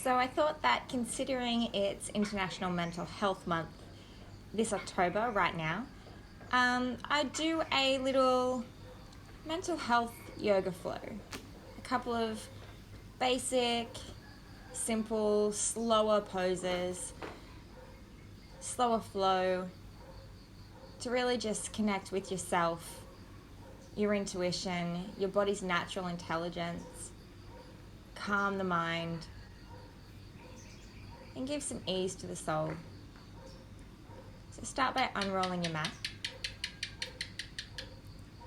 So I thought that considering it's International Mental Health Month this October right now, I'd do a little mental health yoga flow. A couple of basic, simple, slower poses, slower flow to really just connect with yourself, your intuition, your body's natural intelligence, calm the mind, and give some ease to the soul. So start by unrolling your mat.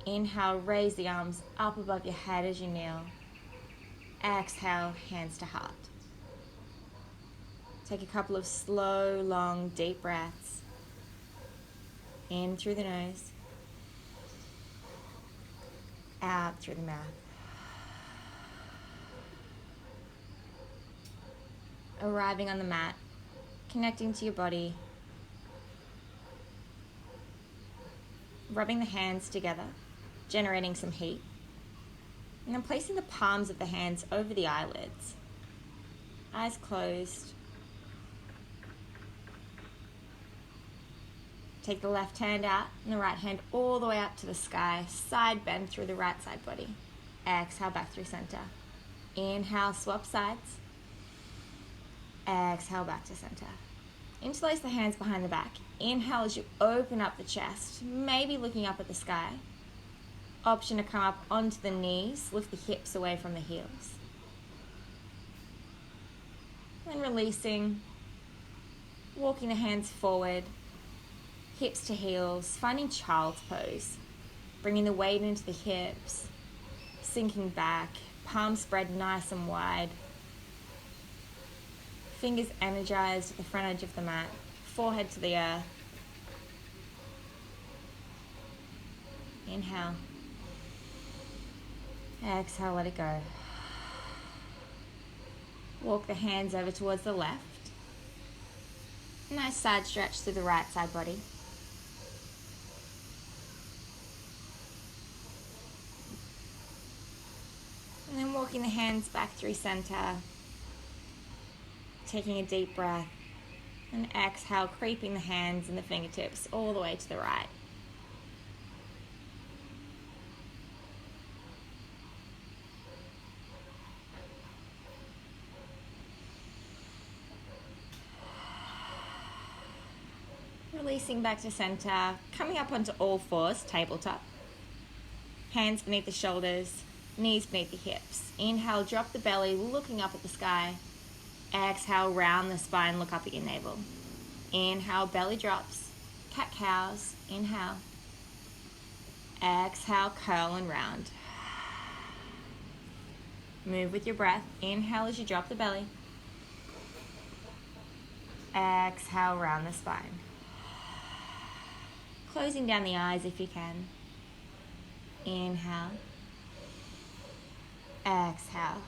Inhale, raise the arms up above your head as you kneel. Exhale, hands to heart. Take a couple of slow, long, deep breaths. In through the nose. Out through the mouth. Arriving on the mat, connecting to your body. Rubbing the hands together, generating some heat. And then placing the palms of the hands over the eyelids. Eyes closed. Take the left hand out and the right hand all the way up to the sky. Side bend through the right side body. Exhale back through center. Inhale, swap sides. Exhale back to center. Interlace the hands behind the back. Inhale as you open up the chest, maybe looking up at the sky. Option to come up onto the knees, lift the hips away from the heels. Then releasing, walking the hands forward, hips to heels, finding child's pose. Bringing the weight into the hips, sinking back, palms spread nice and wide. Fingers energized at the front edge of the mat, forehead to the earth. Inhale. Exhale, let it go. Walk the hands over towards the left. Nice side stretch through the right side body. And then walking the hands back through center. Taking a deep breath. And exhale, creeping the hands and the fingertips all the way to the right. Releasing back to center, coming up onto all fours, tabletop. Hands beneath the shoulders, knees beneath the hips. Inhale, drop the belly, looking up at the sky. Exhale, round the spine, look up at your navel. Inhale, belly drops, cat-cows. Inhale. Exhale, curl and round. Move with your breath. Inhale as you drop the belly. Exhale, round the spine. Closing down the eyes if you can. Inhale. Exhale.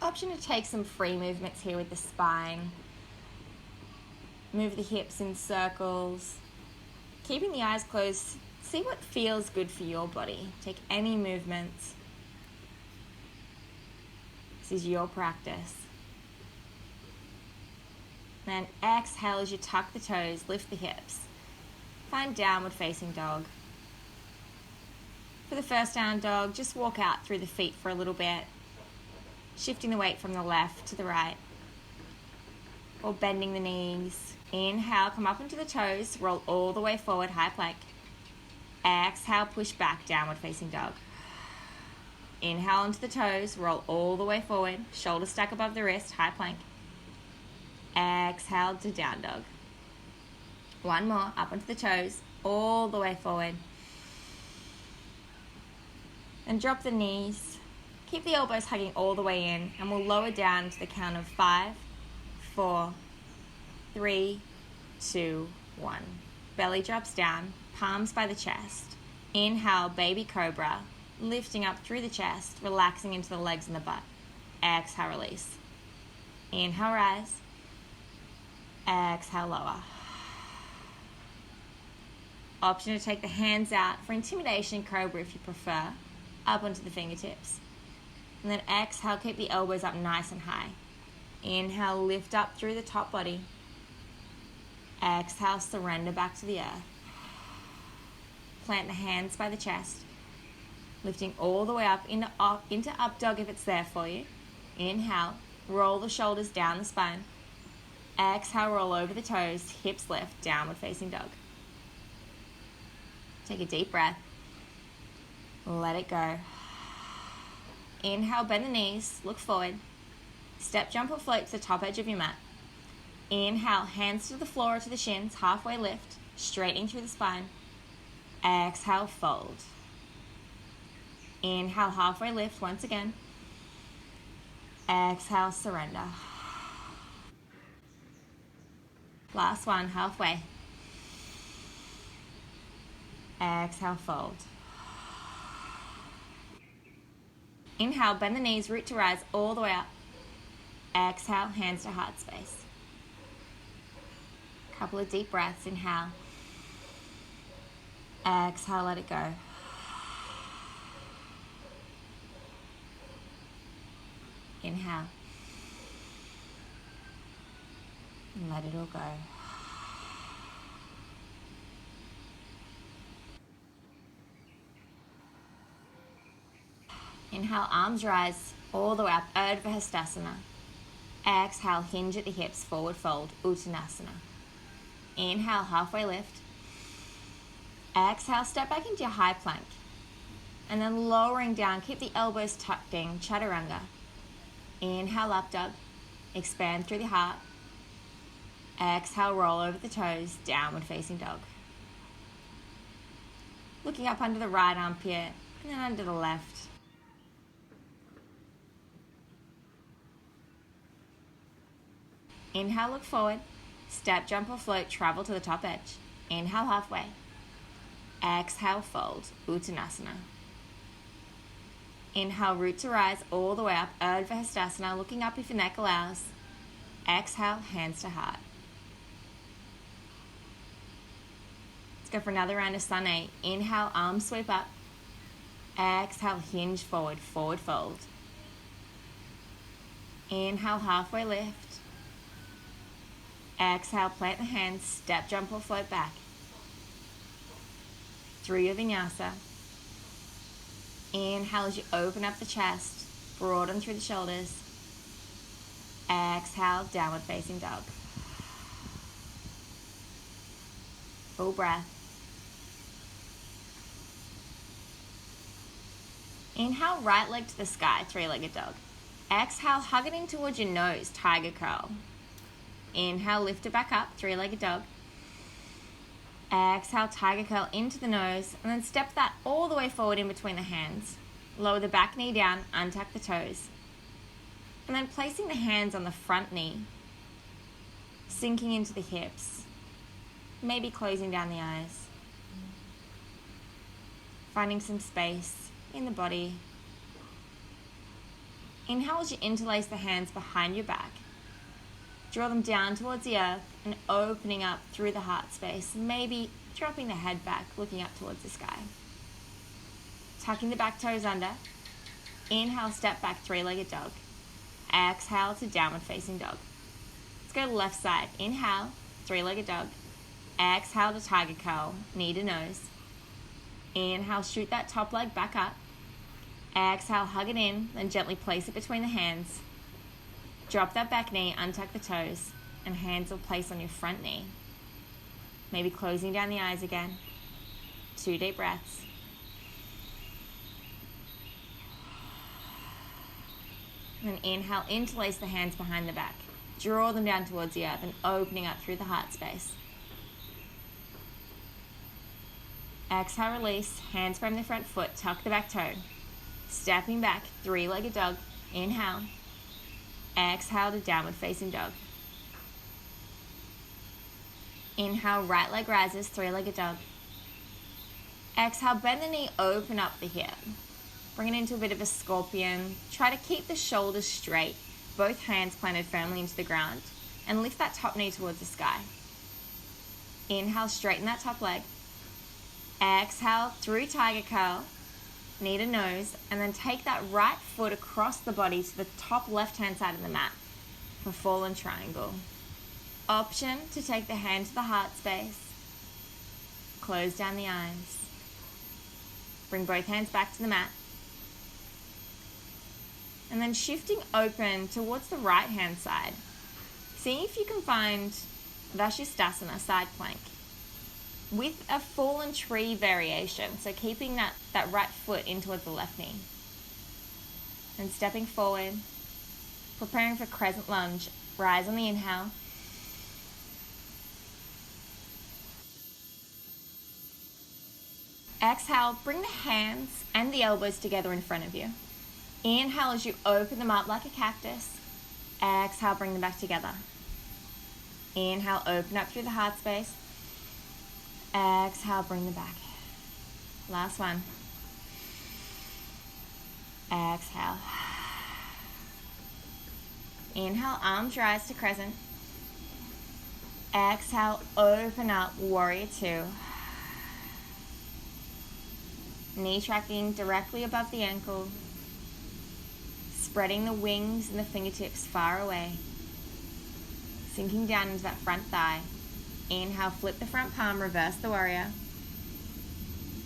Option to take some free movements here with the spine. Move the hips in circles. Keeping the eyes closed, see what feels good for your body. Take any movements. This is your practice. Then exhale as you tuck the toes, lift the hips. Find downward facing dog. For the first down dog, just walk out through the feet for a little bit, shifting the weight from the left to the right, or bending the knees. Inhale, come up into the toes, roll all the way forward, high plank. Exhale, push back, downward facing dog. Inhale into the toes, roll all the way forward, shoulder stack above the wrist, high plank. Exhale to down dog. One more, up onto the toes, all the way forward. And drop the knees. Keep the elbows hugging all the way in, and we'll lower down to the count of 5, 4, 3, 2, 1. Belly drops down, palms by the chest. Inhale, baby cobra, lifting up through the chest, relaxing into the legs and the butt. Exhale, release. Inhale, rise. Exhale, lower. Option to take the hands out for intimidation cobra if you prefer, up onto the fingertips. And then exhale, keep the elbows up nice and high. Inhale, lift up through the top body. Exhale, surrender back to the earth. Plant the hands by the chest, lifting all the way up into up dog if it's there for you. Inhale, roll the shoulders down the spine. Exhale, roll over the toes, hips lift, downward facing dog. Take a deep breath. Let it go. Inhale, bend the knees, look forward. Step, jump or float to the top edge of your mat. Inhale, hands to the floor or to the shins, halfway lift, straightening through the spine. Exhale, fold. Inhale, halfway lift once again. Exhale, surrender. Last one, halfway. Exhale, fold. Inhale, bend the knees, root to rise all the way up. Exhale, hands to heart space. Couple of deep breaths. Inhale. Exhale, let it go. Inhale. And let it all go. Inhale, arms rise all the way up, Urdhva Hastasana. Exhale, hinge at the hips, forward fold, Uttanasana. Inhale, halfway lift. Exhale, step back into your high plank. And then lowering down, keep the elbows tucked in, Chaturanga. Inhale, up dog. Expand through the heart. Exhale, roll over the toes, downward facing dog. Looking up under the right armpit, and then under the left. Inhale, look forward. Step, jump or float, travel to the top edge. Inhale, halfway. Exhale, fold, Uttanasana. Inhale, root to rise all the way up, Urdhva Hastasana, looking up if your neck allows. Exhale, hands to heart. Let's go for another round of Sun A. Inhale, arms sweep up. Exhale, hinge forward, forward fold. Inhale, halfway lift. Exhale, plant the hands, step, jump or float back. Through your vinyasa. Inhale as you open up the chest, broaden through the shoulders. Exhale, downward facing dog. Full breath. Inhale, right leg to the sky, three-legged dog. Exhale, hug it in towards your nose, tiger curl. Inhale, lift it back up, three-legged dog. Exhale, tiger curl into the nose, and then step that all the way forward in between the hands. Lower the back knee down, untuck the toes. And then placing the hands on the front knee, sinking into the hips, maybe closing down the eyes. Finding some space in the body. Inhale as you interlace the hands behind your back. Draw them down towards the earth and opening up through the heart space, maybe dropping the head back, looking up towards the sky. Tucking the back toes under. Inhale, step back, three-legged dog. Exhale to downward facing dog. Let's go to the left side. Inhale, three-legged dog. Exhale to tiger curl, knee to nose. Inhale, shoot that top leg back up. Exhale, hug it in, then gently place it between the hands. Drop that back knee, untuck the toes, and hands will place on your front knee. Maybe closing down the eyes again. 2 deep breaths. And then inhale, interlace the hands behind the back. Draw them down towards the earth and opening up through the heart space. Exhale, release. Hands frame the front foot, tuck the back toe. Stepping back, three-legged dog. Inhale. Exhale to downward facing dog. Inhale, right leg rises, three-legged dog. Exhale, bend the knee, open up the hip. Bring it into a bit of a scorpion. Try to keep the shoulders straight, both hands planted firmly into the ground, and lift that top knee towards the sky. Inhale, straighten that top leg. Exhale, through tiger curl. knee to nose, and then take that right foot across the body to the top left-hand side of the mat for fallen triangle. Option to take the hand to the heart space. Close down the eyes. Bring both hands back to the mat. And then shifting open towards the right-hand side. See if you can find Vashisthasana, side plank, with a fallen tree variation. So keeping that right foot in towards the left knee. And stepping forward, preparing for crescent lunge. Rise on the inhale. Exhale, bring the hands and the elbows together in front of you. Inhale as you open them up like a cactus. Exhale, bring them back together. Inhale, open up through the heart space. Exhale, bring them back. Last one. Exhale. Inhale, arms rise to crescent. Exhale, open up, warrior two. Knee tracking directly above the ankle. Spreading the wings and the fingertips far away. Sinking down into that front thigh. Inhale, flip the front palm, reverse the warrior.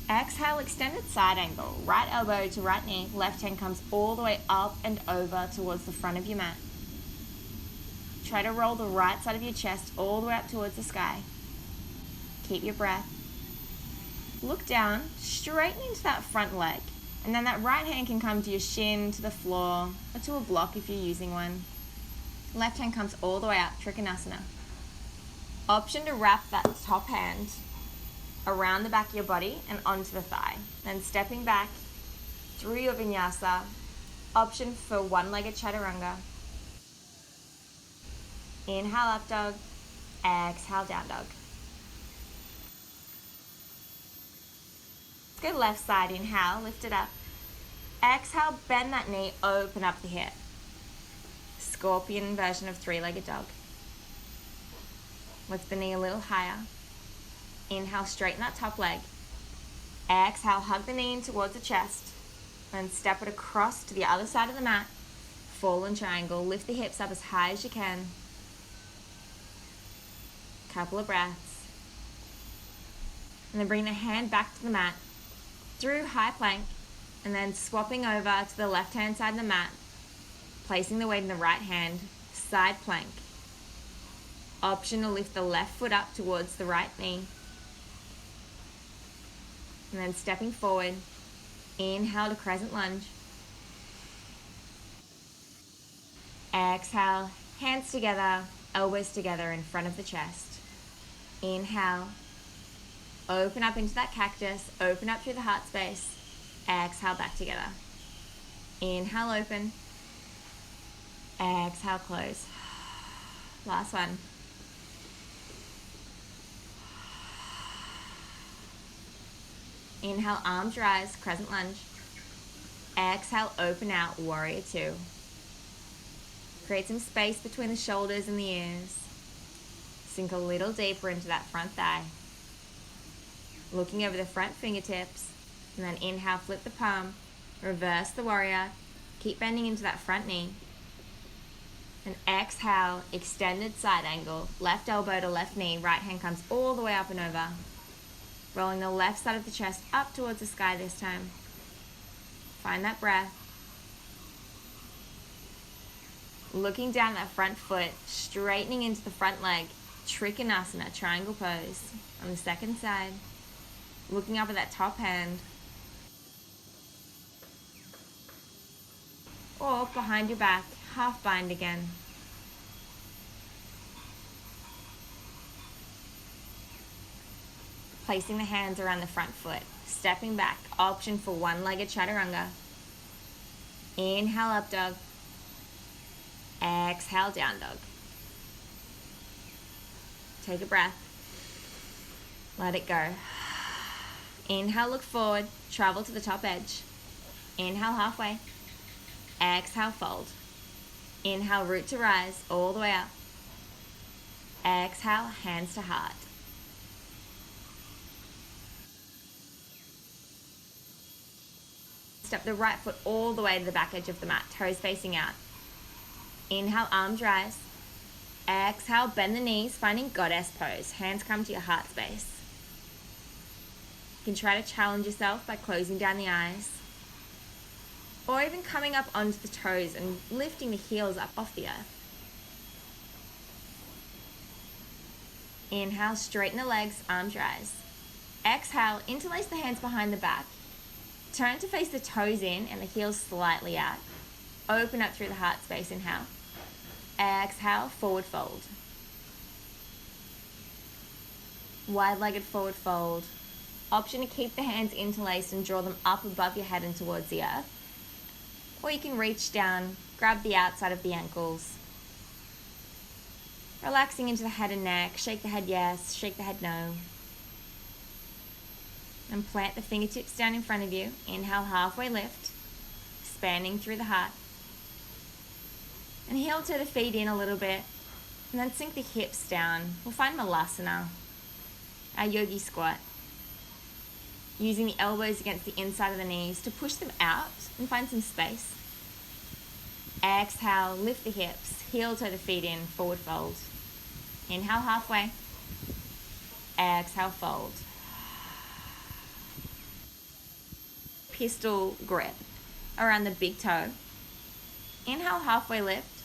Exhale, extended side angle. Right elbow to right knee. Left hand comes all the way up and over towards the front of your mat. Try to roll the right side of your chest all the way up towards the sky. Keep your breath. Look down, straighten into that front leg. And then that right hand can come to your shin, to the floor, or to a block if you're using one. Left hand comes all the way up, Trikonasana. Option to wrap that top hand around the back of your body and onto the thigh. Then stepping back through your vinyasa. Option for one-legged chaturanga. Inhale, up dog. Exhale, down dog. Let's go left side. Inhale, lift it up. Exhale, bend that knee, open up the hip. Scorpion version of three-legged dog. Lift the knee a little higher. Inhale, straighten that top leg. Exhale, hug the knee in towards the chest. Then step it across to the other side of the mat. Fallen triangle. Lift the hips up as high as you can. Couple of breaths. And then bring the hand back to the mat through high plank, and then swapping over to the left hand side of the mat, placing the weight in the right hand, side plank. Option to lift the left foot up towards the right knee. And then stepping forward, inhale to crescent lunge. Exhale, hands together, elbows together in front of the chest. Inhale, open up into that cactus, open up through the heart space. Exhale, back together. Inhale, open. Exhale, close. Last one. Inhale, arms rise, crescent lunge. Exhale, open out, warrior two. Create some space between the shoulders and the ears. Sink a little deeper into that front thigh. Looking over the front fingertips. And then inhale, flip the palm. Reverse the warrior. Keep bending into that front knee. And exhale, extended side angle. Left elbow to left knee. Right hand comes all the way up and over. Rolling the left side of the chest up towards the sky this time. Find that breath. Looking down that front foot, straightening into the front leg. Trikonasana, triangle pose. On the second side. Looking up at that top hand. Or behind your back, half bind again. Placing the hands around the front foot. Stepping back, option for one-legged chaturanga. Inhale, up dog. Exhale, down dog. Take a breath. Let it go. Inhale, look forward. Travel to the top edge. Inhale, halfway. Exhale, fold. Inhale, root to rise, all the way up. Exhale, hands to heart. Step the right foot all the way to the back edge of the mat, toes facing out. Inhale, arms rise. Exhale, bend the knees, finding goddess pose. Hands come to your heart space. You can try to challenge yourself by closing down the eyes, or even coming up onto the toes and lifting the heels up off the earth. Inhale, straighten the legs, arms rise. Exhale, interlace the hands behind the back. Turn to face the toes in and the heels slightly out. Open up through the heart space, inhale. Exhale, forward fold. Wide-legged forward fold. Option to keep the hands interlaced and draw them up above your head and towards the earth. Or you can reach down, grab the outside of the ankles. Relaxing into the head and neck, shake the head yes, shake the head no. And plant the fingertips down in front of you. Inhale, halfway lift, expanding through the heart. And heel to the feet in a little bit, and then sink the hips down. We'll find Malasana, our yogi squat. Using the elbows against the inside of the knees to push them out and find some space. Exhale, lift the hips, heel to the feet in, forward fold. Inhale, halfway. Exhale, fold. Pistol grip around the big toe. Inhale, halfway lift.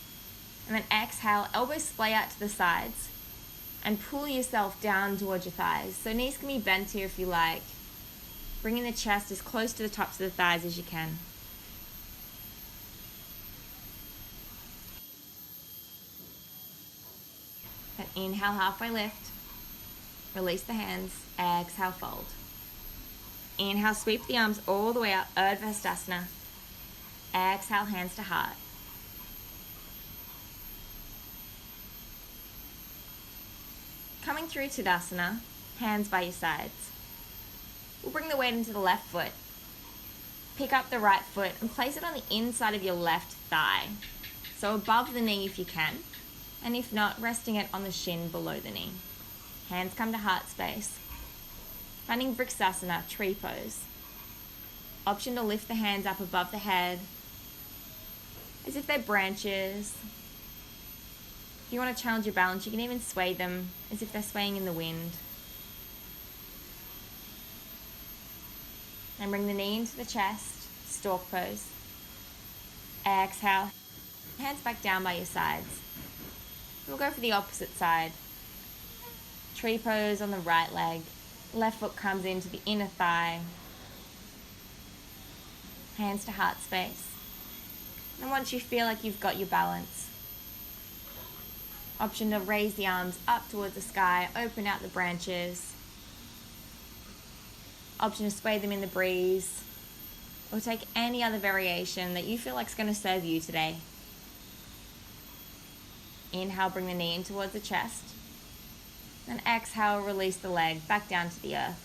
And then exhale, elbows splay out to the sides. And pull yourself down towards your thighs. So knees can be bent here if you like. Bringing the chest as close to the tops of the thighs as you can. Then inhale, halfway lift. Release the hands. Exhale, fold. Inhale, sweep the arms all the way up, Urdhva Hastasana. Exhale, hands to heart. Coming through Tadasana, hands by your sides. We'll bring the weight into the left foot. Pick up the right foot and place it on the inside of your left thigh. So above the knee if you can, and if not, resting it on the shin below the knee. Hands come to heart space. Finding Vrksasana, tree pose. Option to lift the hands up above the head, as if they're branches. If you want to challenge your balance, you can even sway them as if they're swaying in the wind. And bring the knee into the chest, stork pose. Exhale, hands back down by your sides. We'll go for the opposite side. Tree pose on the right leg. Left foot comes into the inner thigh. Hands to heart space. And once you feel like you've got your balance, option to raise the arms up towards the sky, open out the branches. Option to sway them in the breeze, or take any other variation that you feel like is going to serve you today. Inhale, bring the knee in towards the chest. And exhale, release the leg back down to the earth.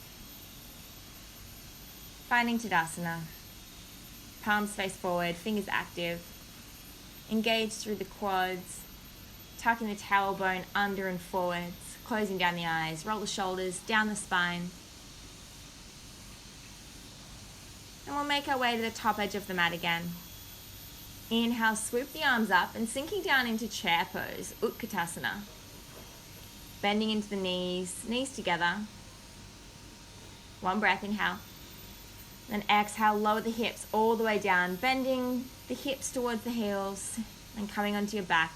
Finding Tadasana. Palms face forward, fingers active. Engage through the quads. Tucking the tailbone under and forwards. Closing down the eyes. Roll the shoulders down the spine. And we'll make our way to the top edge of the mat again. Inhale, swoop the arms up and sinking down into chair pose, Utkatasana. Bending into the knees, knees together. One breath, inhale. Then exhale, lower the hips all the way down, bending the hips towards the heels and coming onto your back.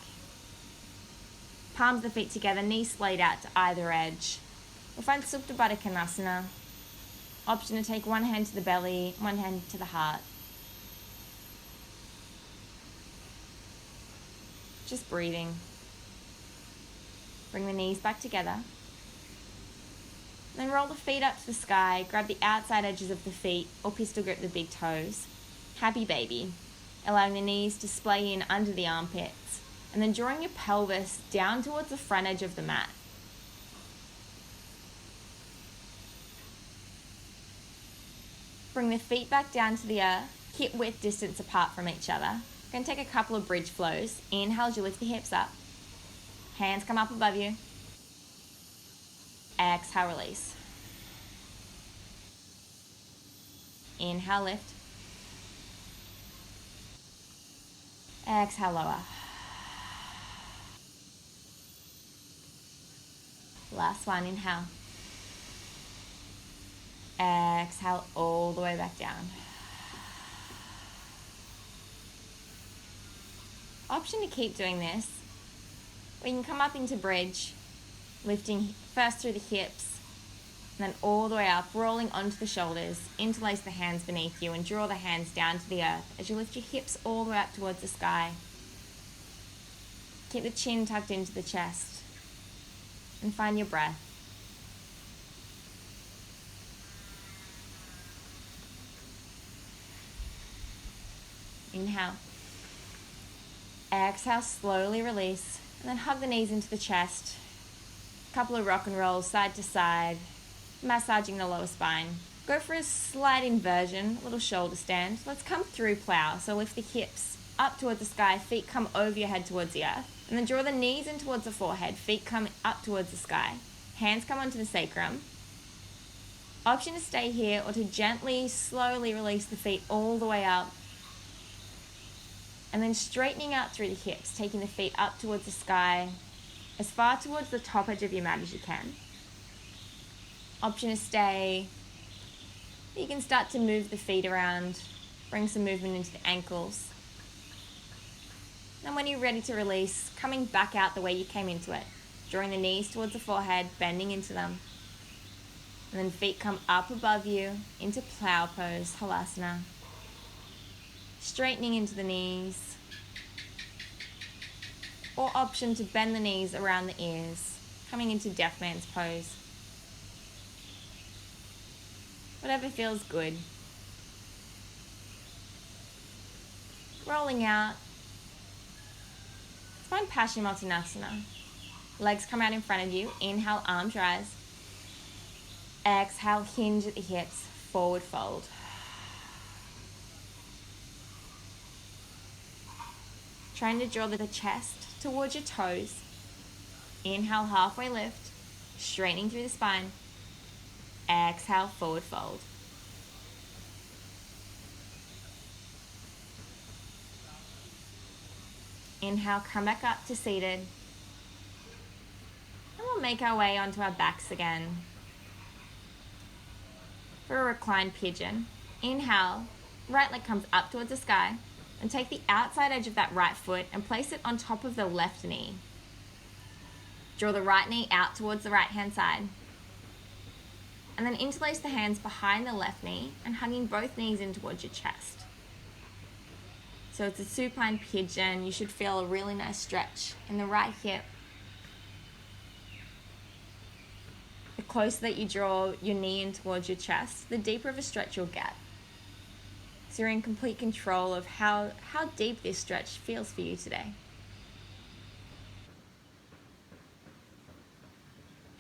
Palms of the feet together, knees splayed out to either edge. We'll find Supta Baddha Konasana. Option to take one hand to the belly, one hand to the heart. Just breathing. Bring the knees back together. Then roll the feet up to the sky, grab the outside edges of the feet or pistol grip the big toes. Happy baby. Allowing the knees to splay in under the armpits. And then drawing your pelvis down towards the front edge of the mat. Bring the feet back down to the earth, hip width distance apart from each other. Going to take a couple of bridge flows. Inhale as you lift the hips up. Hands come up above you. Exhale, release. Inhale, lift. Exhale, lower. Last one, inhale. Exhale all the way back down. Option to keep doing this. We can come up into bridge, lifting first through the hips, and then all the way up, rolling onto the shoulders, interlace the hands beneath you and draw the hands down to the earth as you lift your hips all the way up towards the sky. Keep the chin tucked into the chest and find your breath. Inhale. Exhale, slowly release, and then hug the knees into the chest. A couple of rock and rolls side to side, massaging the lower spine. Go for a slight inversion, a little shoulder stand. Let's come through plow. So lift the hips up towards the sky, feet come over your head towards the earth. And then draw the knees in towards the forehead, feet come up towards the sky. Hands come onto the sacrum. Option to stay here or to gently, slowly release the feet all the way up. And then straightening out through the hips, taking the feet up towards the sky, as far towards the top edge of your mat as you can. Option to stay. You can start to move the feet around, bring some movement into the ankles. And when you're ready to release, coming back out the way you came into it, drawing the knees towards the forehead, bending into them. And then feet come up above you into plow pose, halasana. Straightening into the knees, or option to bend the knees around the ears, coming into deaf man's pose. Whatever feels good. Rolling out. Find Paschimottanasana. Legs come out in front of you. Inhale, arms rise. Exhale, hinge at the hips, forward fold. Trying to draw the chest towards your toes. Inhale, halfway lift, straightening through the spine. Exhale, forward fold. Inhale, come back up to seated. And we'll make our way onto our backs again. For a reclined pigeon, inhale, right leg comes up towards the sky. And take the outside edge of that right foot and place it on top of the left knee. Draw the right knee out towards the right hand side. And then interlace the hands behind the left knee and hugging both knees in towards your chest. So it's a supine pigeon. You should feel a really nice stretch in the right hip. The closer that you draw your knee in towards your chest, the deeper of a stretch you'll get. So you're in complete control of how deep this stretch feels for you today.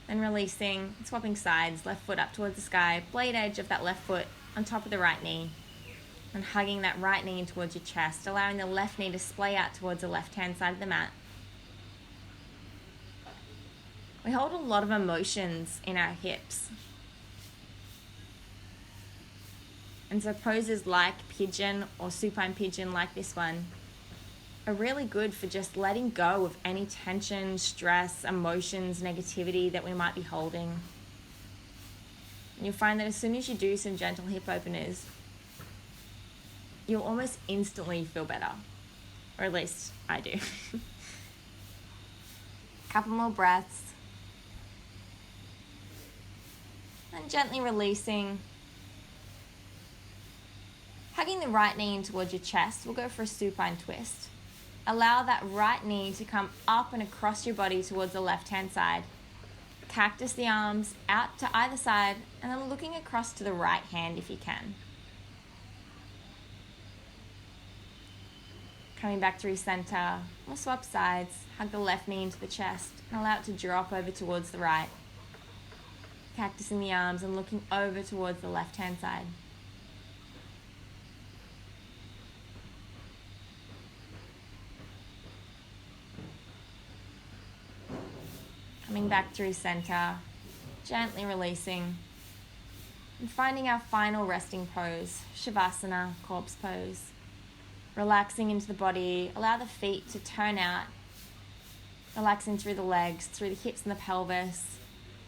And releasing, swapping sides, left foot up towards the sky, blade edge of that left foot on top of the right knee. And hugging that right knee in towards your chest, allowing the left knee to splay out towards the left-hand side of the mat. We hold a lot of emotions in our hips. And so poses like pigeon or supine pigeon like this one are really good for just letting go of any tension, stress, emotions, negativity that we might be holding. And you'll find that as soon as you do some gentle hip openers, you'll almost instantly feel better. Or at least I do. Couple more breaths. And gently releasing. Hugging the right knee in towards your chest, we'll go for a supine twist. Allow that right knee to come up and across your body towards the left-hand side. Cactus the arms out to either side and then looking across to the right hand if you can. Coming back through center, we'll swap sides, hug the left knee into the chest and allow it to drop over towards the right. Cactus in the arms and looking over towards the left-hand side. Coming back through center, gently releasing, and finding our final resting pose, Savasana, corpse pose. Relaxing into the body, allow the feet to turn out, relaxing through the legs, through the hips and the pelvis,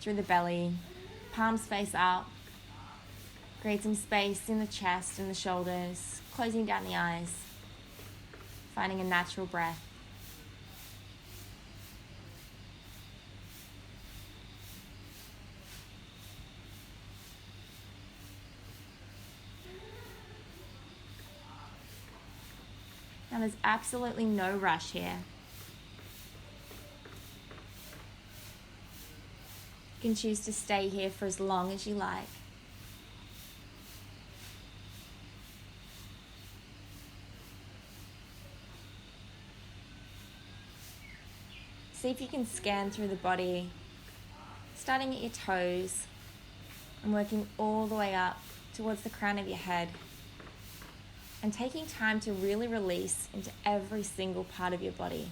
through the belly, palms face up. Create some space in the chest and the shoulders, closing down the eyes, finding a natural breath. Now there's absolutely no rush here. You can choose to stay here for as long as you like. See if you can scan through the body, starting at your toes and working all the way up towards the crown of your head. And taking time to really release into every single part of your body.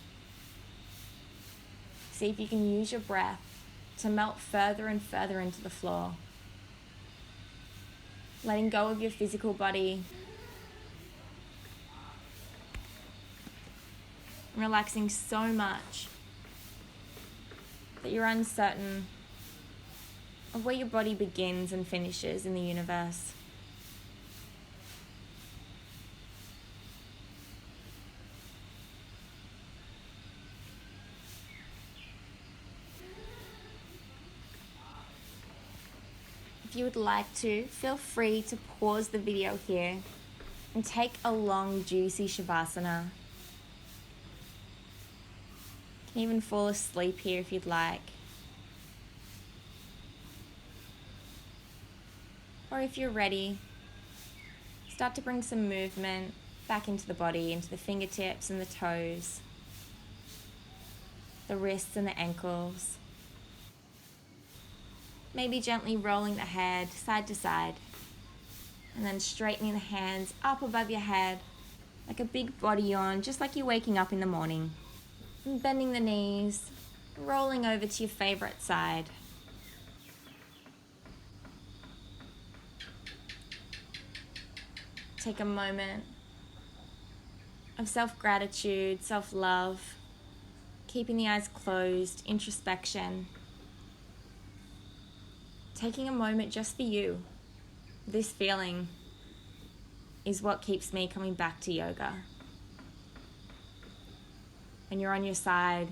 See if you can use your breath to melt further and further into the floor. Letting go of your physical body. Relaxing so much that you're uncertain of where your body begins and finishes in the universe. If you would like to, feel free to pause the video here and take a long, juicy Savasana. You can even fall asleep here if you'd like. Or if you're ready, start to bring some movement back into the body, into the fingertips and the toes, the wrists and the ankles. Maybe gently rolling the head side to side, and then straightening the hands up above your head like a big body yawn, just like you're waking up in the morning. And bending the knees, rolling over to your favorite side. Take a moment of self-gratitude, self-love, keeping the eyes closed, introspection. Taking a moment just for you. This feeling is what keeps me coming back to yoga. When you're on your side,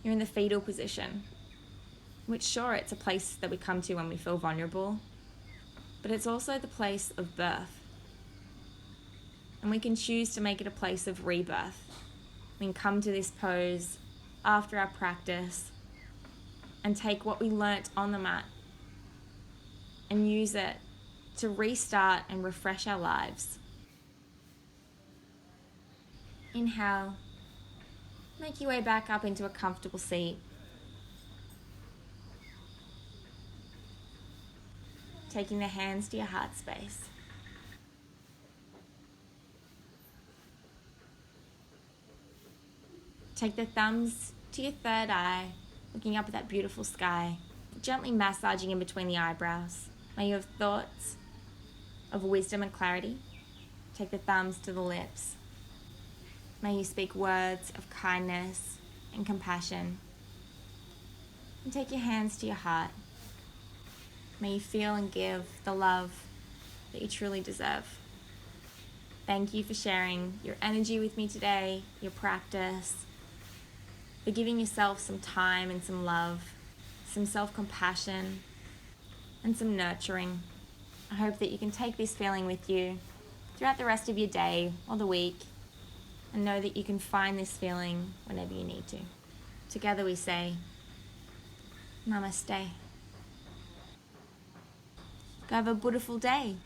you're in the fetal position, which sure, it's a place that we come to when we feel vulnerable, but it's also the place of birth. And we can choose to make it a place of rebirth. We can come to this pose after our practice and take what we learnt on the mat and use it to restart and refresh our lives. Inhale. Make your way back up into a comfortable seat. Taking the hands to your heart space. Take the thumbs to your third eye, looking up at that beautiful sky, gently massaging in between the eyebrows. May you have thoughts of wisdom and clarity. Take the thumbs to the lips. May you speak words of kindness and compassion. And take your hands to your heart. May you feel and give the love that you truly deserve. Thank you for sharing your energy with me today, your practice, for giving yourself some time and some love, some self-compassion, and some nurturing. I hope that you can take this feeling with you throughout the rest of your day or the week, and know that you can find this feeling whenever you need to. Together we say, Namaste. Go have a beautiful day.